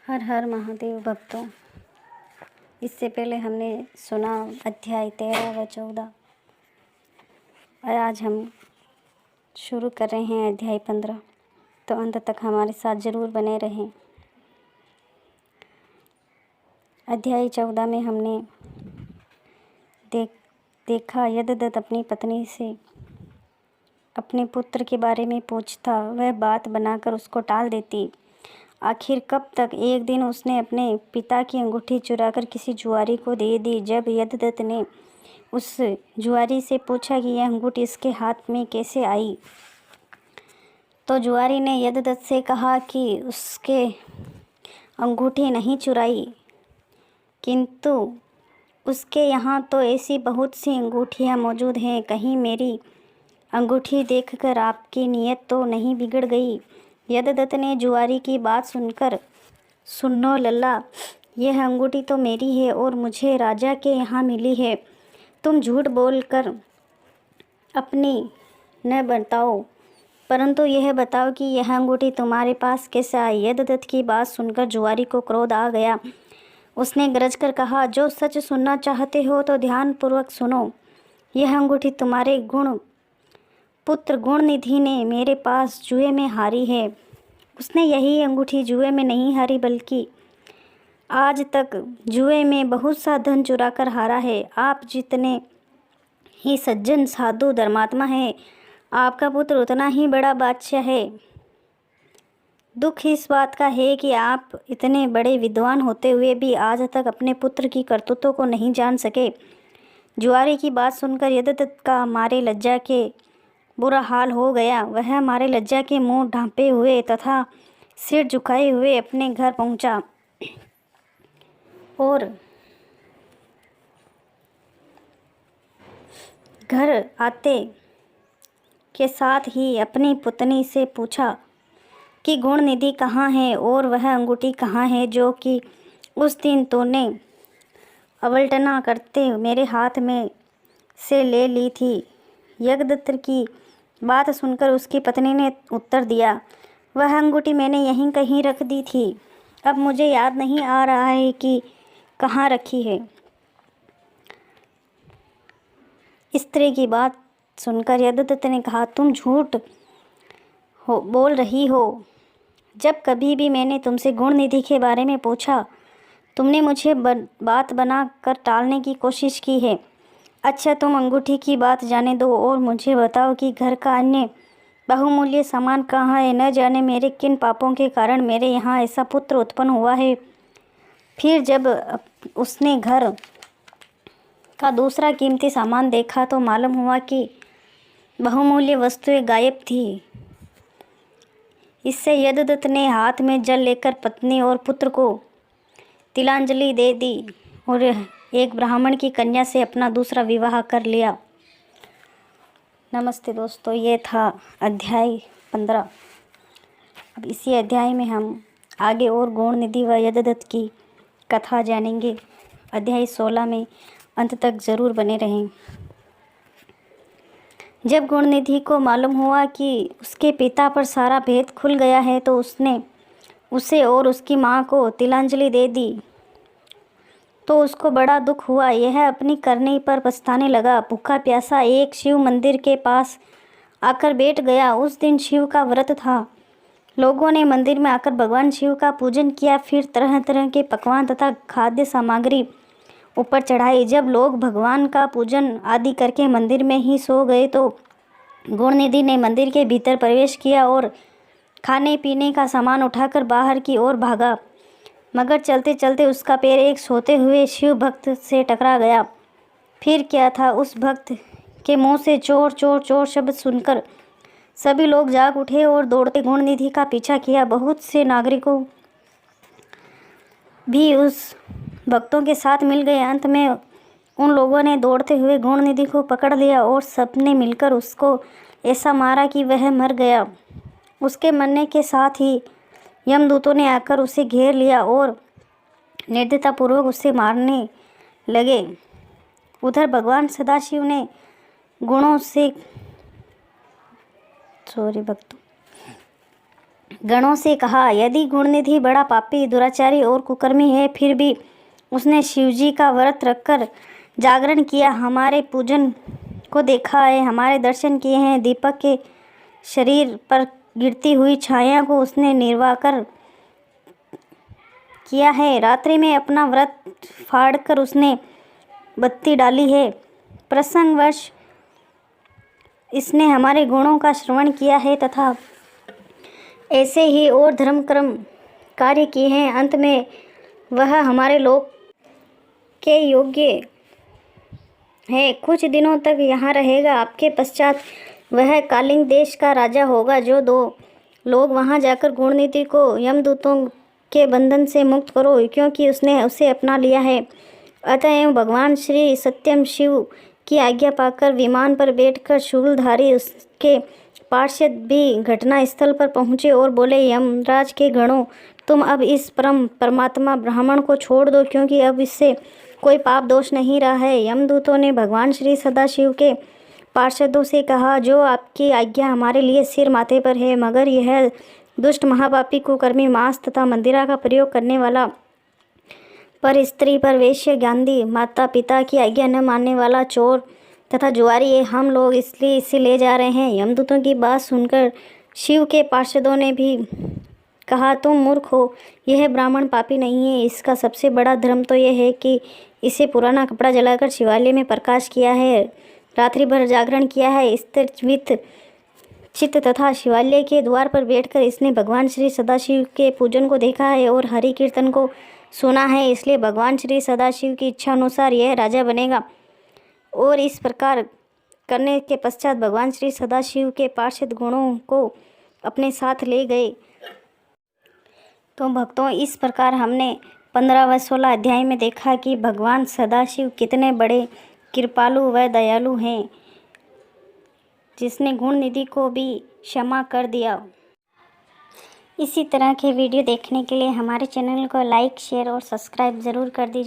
हर हर महादेव भक्तों। इससे पहले हमने सुना अध्याय 13 व 14 और आज हम शुरू कर रहे हैं अध्याय 15। तो अंत तक हमारे साथ ज़रूर बने रहें। अध्याय 14 में हमने देखा यददत्त अपनी पत्नी से अपने पुत्र के बारे में पूछता, वह बात बनाकर उसको टाल देती। आखिर कब तक। एक दिन उसने अपने पिता की अंगूठी चुराकर किसी जुआरी को दे दी। जब यददत्त ने उस जुआरी से पूछा कि यह अंगूठी इसके हाथ में कैसे आई, तो जुआरी ने यददत्त से कहा कि उसके अंगूठी नहीं चुराई, किंतु उसके यहाँ तो ऐसी बहुत सी अंगूठियाँ मौजूद हैं। कहीं मेरी अंगूठी देखकर आपकी नीयत तो नहीं बिगड़ गई। यददत्त ने जुआरी की बात सुनकर, सुनो लल्ला, यह अंगूठी तो मेरी है और मुझे राजा के यहाँ मिली है। तुम झूठ बोलकर अपनी न बताओ, परंतु यह बताओ कि यह अंगूठी तुम्हारे पास कैसे आई। यददत्त की बात सुनकर जुआरी को क्रोध आ गया। उसने गरज कर कहा, जो सच सुनना चाहते हो तो ध्यानपूर्वक सुनो। यह अंगूठी तुम्हारे पुत्र गुणनिधि ने मेरे पास जुए में हारी है। उसने यही अंगूठी जुए में नहीं हारी, बल्कि आज तक जुए में बहुत सा धन चुरा कर हारा है। आप जितने ही सज्जन साधु धर्मात्मा है, आपका पुत्र उतना ही बड़ा बादशाह है। दुख इस बात का है कि आप इतने बड़े विद्वान होते हुए भी आज तक अपने पुत्र की करतूतों को नहीं जान सके। जुआरी की बात सुनकर यददत्त का मारे लज्जा के बुरा हाल हो गया। वह मारे लज्जा के मुंह ढांपे हुए तथा सिर झुकाए हुए अपने घर पहुंचा और घर आते के साथ ही अपनी पुतनी से पूछा कि गुणनिधि कहाँ है और वह अंगूठी कहाँ है जो कि उस दिन तूने अवल्टना करते मेरे हाथ में से ले ली थी। यददत्त की बात सुनकर उसकी पत्नी ने उत्तर दिया, वह अंगूठी मैंने यहीं कहीं रख दी थी। अब मुझे याद नहीं आ रहा है कि कहाँ रखी है। स्त्री की बात सुनकर यददत्त ने कहा, तुम झूठ बोल रही हो। जब कभी भी मैंने तुमसे गुणनिधि के बारे में पूछा, तुमने मुझे बात बना कर टालने की कोशिश की है। अच्छा, तुम अंगूठी की बात जाने दो और मुझे बताओ कि घर का अन्य बहुमूल्य सामान कहाँ है। न जाने मेरे किन पापों के कारण मेरे यहाँ ऐसा पुत्र उत्पन्न हुआ है। फिर जब उसने घर का दूसरा कीमती सामान देखा तो मालूम हुआ कि बहुमूल्य वस्तुएं गायब थी। इससे यददत्त ने हाथ में जल लेकर पत्नी और पुत्र को तिलांजलि दे दी और एक ब्राह्मण की कन्या से अपना दूसरा विवाह कर लिया। नमस्ते दोस्तों, ये था अध्याय 15। अब इसी अध्याय में हम आगे और गुणनिधि व यददत्त की कथा जानेंगे। अध्याय 16 में अंत तक ज़रूर बने रहें। जब गुणनिधि को मालूम हुआ कि उसके पिता पर सारा भेद खुल गया है तो उसने उसे और उसकी माँ को तिलांजलि दे दी तो उसको बड़ा दुख हुआ। यह अपनी करनी पर पछताने लगा। भूखा प्यासा एक शिव मंदिर के पास आकर बैठ गया। उस दिन शिव का व्रत था। लोगों ने मंदिर में आकर भगवान शिव का पूजन किया, फिर तरह तरह के पकवान तथा खाद्य सामग्री ऊपर चढ़ाई। जब लोग भगवान का पूजन आदि करके मंदिर में ही सो गए तो गुणनिधि ने मंदिर के भीतर प्रवेश किया और खाने पीने का सामान उठाकर बाहर की ओर भागा, मगर चलते चलते उसका पैर एक सोते हुए शिव भक्त से टकरा गया। फिर क्या था, उस भक्त के मुंह से चोर चोर चोर शब्द सुनकर सभी लोग जाग उठे और दौड़ते गुणनिधि का पीछा किया। बहुत से नागरिकों भी उस भक्तों के साथ मिल गए। अंत में उन लोगों ने दौड़ते हुए गुणनिधि को पकड़ लिया और सबने मिलकर उसको ऐसा मारा कि वह मर गया। उसके मरने के साथ ही यमदूतों ने आकर उसे घेर लिया और निर्दयतापूर्वक उसे मारने लगे। उधर भगवान सदाशिव ने गणों से कहा, यदि गुणनिधि बड़ा पापी, दुराचारी और कुकर्मी है, फिर भी उसने शिवजी का व्रत रखकर जागरण किया, हमारे पूजन को देखा है, हमारे दर्शन किए हैं, दीपक के शरीर पर गिरती हुई छाया को उसने निर्वाह कर किया है, रात्रि में अपना व्रत फाड़कर उसने बत्ती डाली है, प्रसंगवश इसने हमारे गुणों का श्रवण किया है तथा ऐसे ही और धर्म कर्म कार्य किए हैं। अंत में वह हमारे लोक के योग्य है, कुछ दिनों तक यहाँ रहेगा। आपके पश्चात वह कालिंग देश का राजा होगा। जो 2 लोग वहाँ जाकर गुणनिधि को यमदूतों के बंधन से मुक्त करो, क्योंकि उसने उसे अपना लिया है। अतएव भगवान श्री सत्यम शिव की आज्ञा पाकर विमान पर बैठकर शूलधारी उसके पार्षद भी घटना स्थल पर पहुँचे और बोले, यमराज के गणों, तुम अब इस परमात्मा ब्राह्मण को छोड़ दो, क्योंकि अब इससे कोई पाप दोष नहीं रहा है। यमदूतों ने भगवान श्री सदाशिव के पार्षदों से कहा, जो आपकी आज्ञा हमारे लिए सिर माथे पर है, मगर यह दुष्ट महापापी कुकर्मी मांस तथा मंदिरा का प्रयोग करने वाला, पर स्त्री पर वेश्य, गांधी, माता पिता की आज्ञा न मानने वाला, चोर तथा जुआरी है। हम लोग इसलिए इसे ले जा रहे हैं। यमदूतों की बात सुनकर शिव के पार्षदों ने भी कहा, तुम मूर्ख हो, यह ब्राह्मण पापी नहीं है। इसका सबसे बड़ा धर्म तो यह है कि इसे पुराना कपड़ा जलाकर शिवालय में प्रकाश किया है, रात्रि भर जागरण किया है, स्थिर चित्त तथा शिवालय के द्वार पर बैठकर इसने भगवान श्री सदाशिव के पूजन को देखा है और हरि कीर्तन को सुना है। इसलिए भगवान श्री सदाशिव की इच्छा अनुसार यह राजा बनेगा। और इस प्रकार करने के पश्चात भगवान श्री सदाशिव के पार्षद गुणों को अपने साथ ले गए। तो भक्तों, इस प्रकार हमने 15 व 16 अध्याय में देखा कि भगवान सदाशिव कितने बड़े कृपालु व दयालु हैं, जिसने गुणनिधि को भी क्षमा कर दिया। इसी तरह के वीडियो देखने के लिए हमारे चैनल को लाइक, शेयर और सब्सक्राइब ज़रूर कर दीजिए।